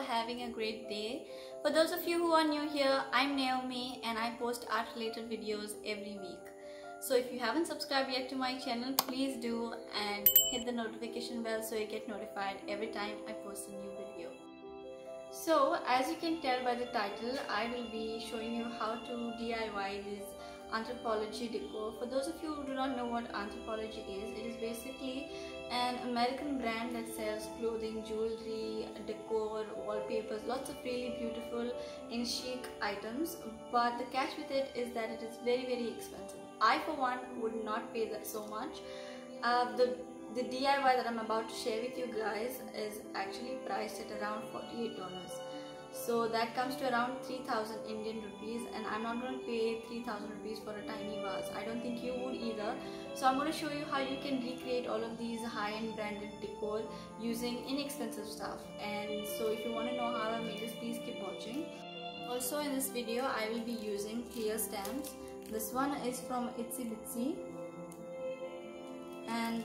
having a great day. For those of you who are new here, I'm Naomi and I post art related videos every week. So if you haven't subscribed yet to my channel, please do and hit the notification bell so you get notified every time I post a new video. So as you can tell by the title, I will be showing you how to DIY this Anthropologie decor. For those of you who do not know what Anthropologie is, it is basically an American brand that sells clothing, jewelry, decor, wallpapers, lots of really beautiful and chic items. But the catch with it is that it is very expensive. I for one would not pay that so much. The DIY that I'm about to share with you guys is actually priced at around $48. So that comes to around 3,000 Indian rupees, and I'm not going to pay 3,000 rupees for a tiny vase. I don't think you would either. So I'm going to show you how you can recreate all of these high-end branded decor using inexpensive stuff. And so if you want to know how I made this, please keep watching. Also in this video I will be using clear stamps. This one is from Itsy Bitsy, and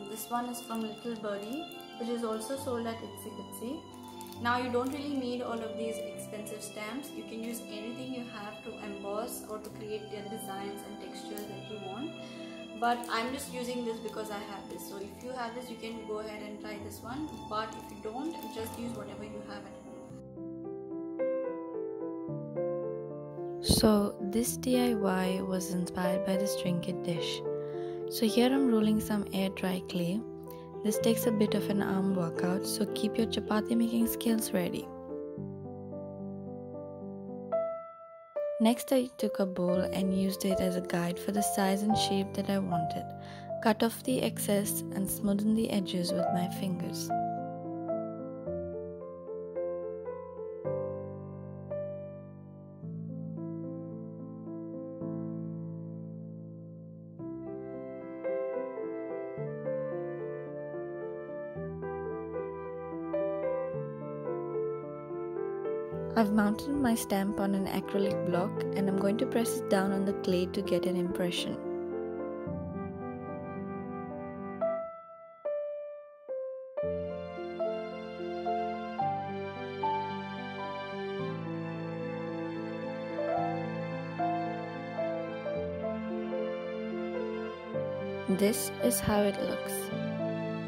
this one is from Little Birdie, which is also sold at Itsy Bitsy. Now you don't really need all of these expensive stamps. You can use anything you have to emboss or to create the designs and textures that you want. But I'm just using this because I have this. So if you have this, you can go ahead and try this one. But if you don't, just use whatever you have at home. So this DIY was inspired by this Trinket Dish. So here I'm rolling some air dry clay. This takes a bit of an arm workout, so keep your chapati making skills ready. Next I took a bowl and used it as a guide for the size and shape that I wanted. Cut off the excess and smoothen the edges with my fingers. I've mounted my stamp on an acrylic block and I'm going to press it down on the clay to get an impression. This is how it looks.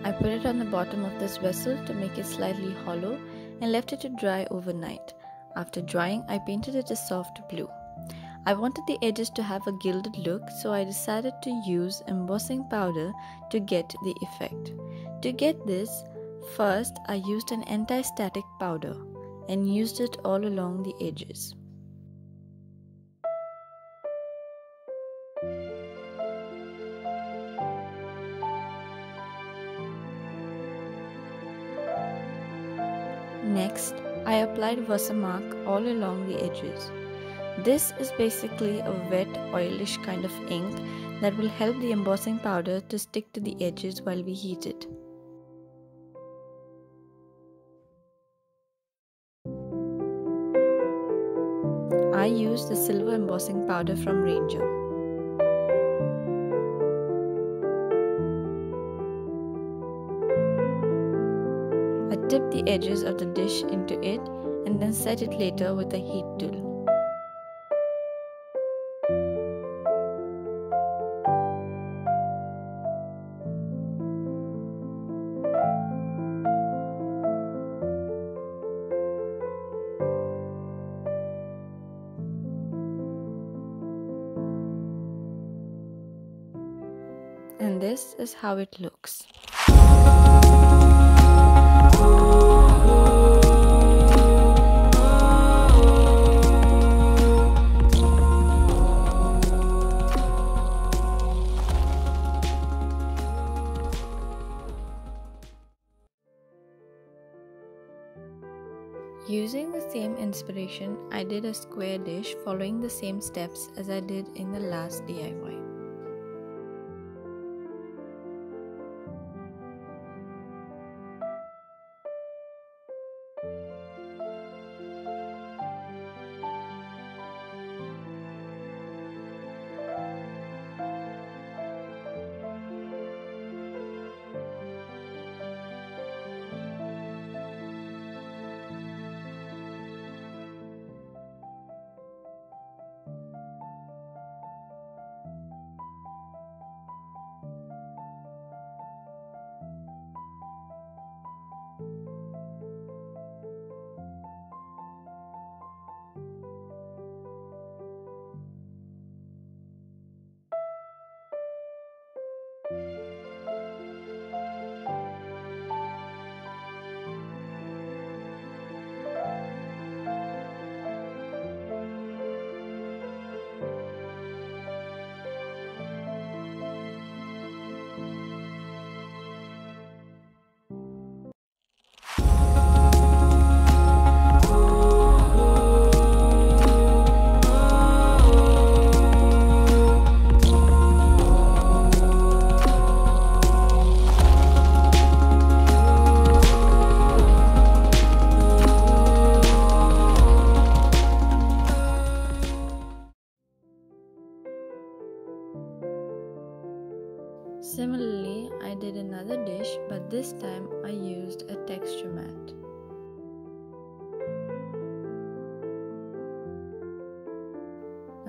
I put it on the bottom of this vessel to make it slightly hollow and left it to dry overnight. After drying, I painted it a soft blue. I wanted the edges to have a gilded look, so I decided to use embossing powder to get the effect. To get this, first I used an anti-static powder and used it all along the edges. Next, I applied Versamark all along the edges. This is basically a wet, oilish kind of ink that will help the embossing powder to stick to the edges while we heat it. I used the silver embossing powder from Ranger. I dip the edges of the dish into it and then set it later with a heat tool. And this is how it looks. Using the same inspiration, I did a square dish following the same steps as I did in the last DIY.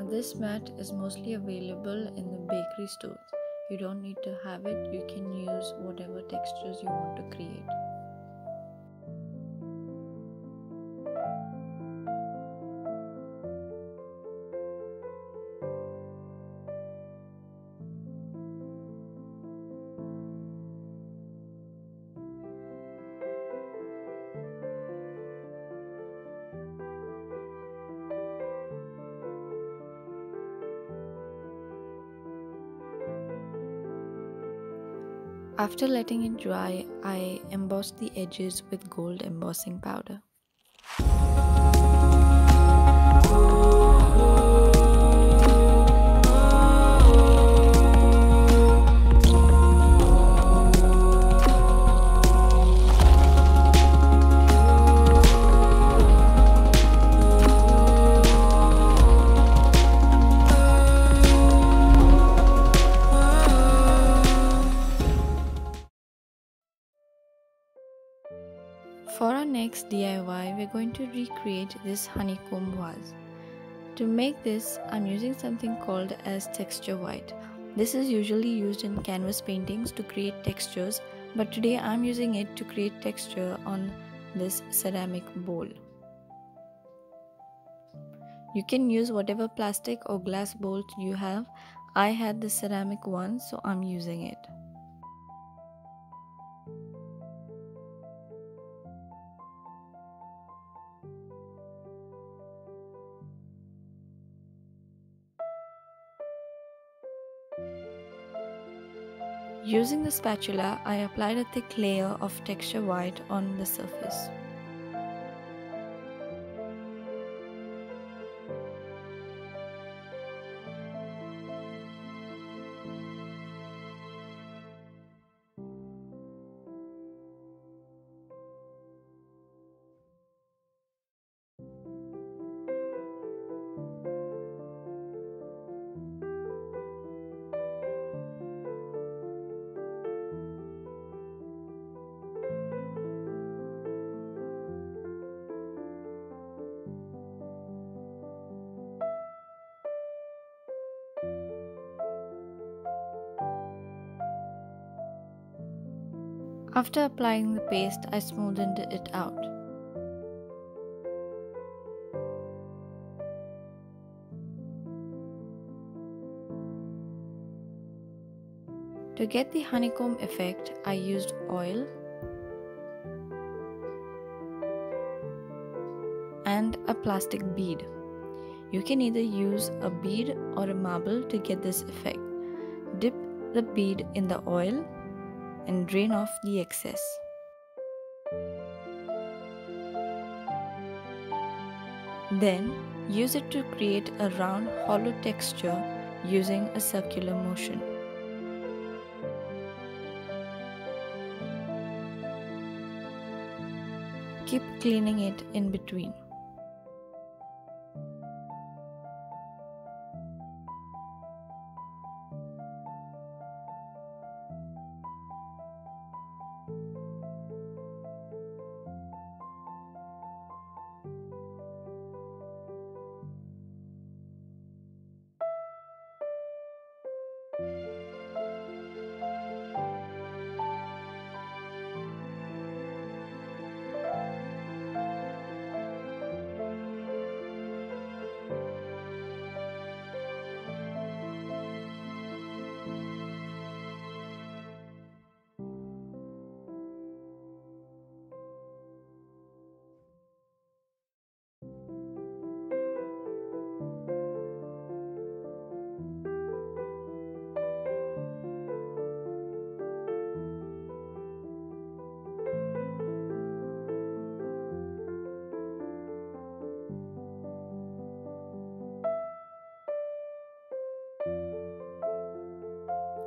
This mat is mostly available in the bakery stores. You don't need to have it, you can use whatever textures you want to create. After letting it dry, I embossed the edges with gold embossing powder. For our next DIY, we're going to recreate this honeycomb vase. To make this, I'm using something called as texture white. This is usually used in canvas paintings to create textures, but today I'm using it to create texture on this ceramic bowl. You can use whatever plastic or glass bowl you have. I had the ceramic one, so I'm using it. Using the spatula, I applied a thick layer of texture white on the surface. After applying the paste, I smoothened it out. To get the honeycomb effect, I used oil and a plastic bead. You can either use a bead or a marble to get this effect. Dip the bead in the oil and drain off the excess. Then use it to create a round hollow texture using a circular motion. Keep cleaning it in between.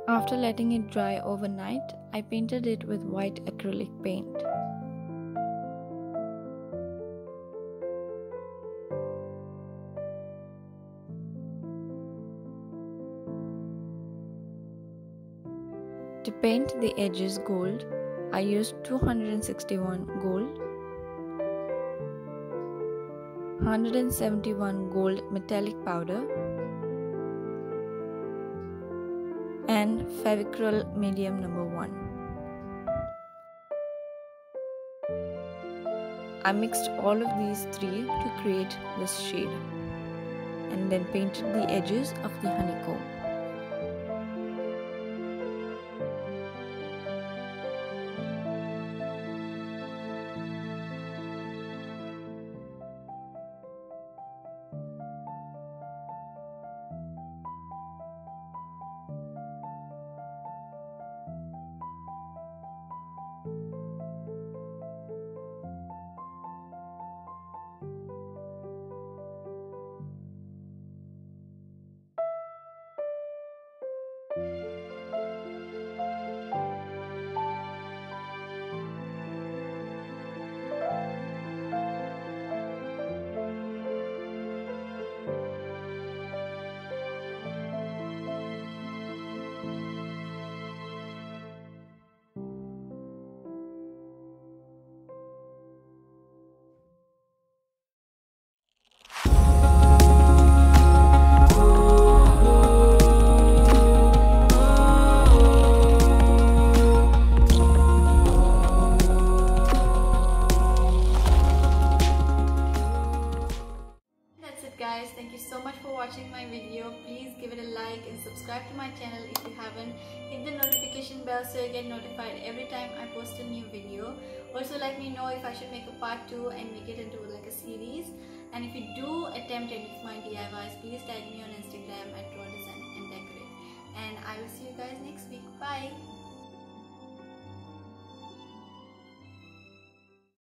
After letting it dry overnight, I painted it with white acrylic paint. To paint the edges gold, I used 261 gold, 171 gold metallic powder, Fevicryl medium number 1. I mixed all of these three to create this shade and then painted the edges of the honeycomb. Guys, thank you so much for watching my video. Please give it a like and subscribe to my channel if you haven't. Hit the notification bell so you get notified every time I post a new video. Also, let me know if I should make a part 2 and make it into like a series. And if you do attempt any of my DIYs, please tag me on Instagram at drawdesignanddecorate. And I will see you guys next week. Bye.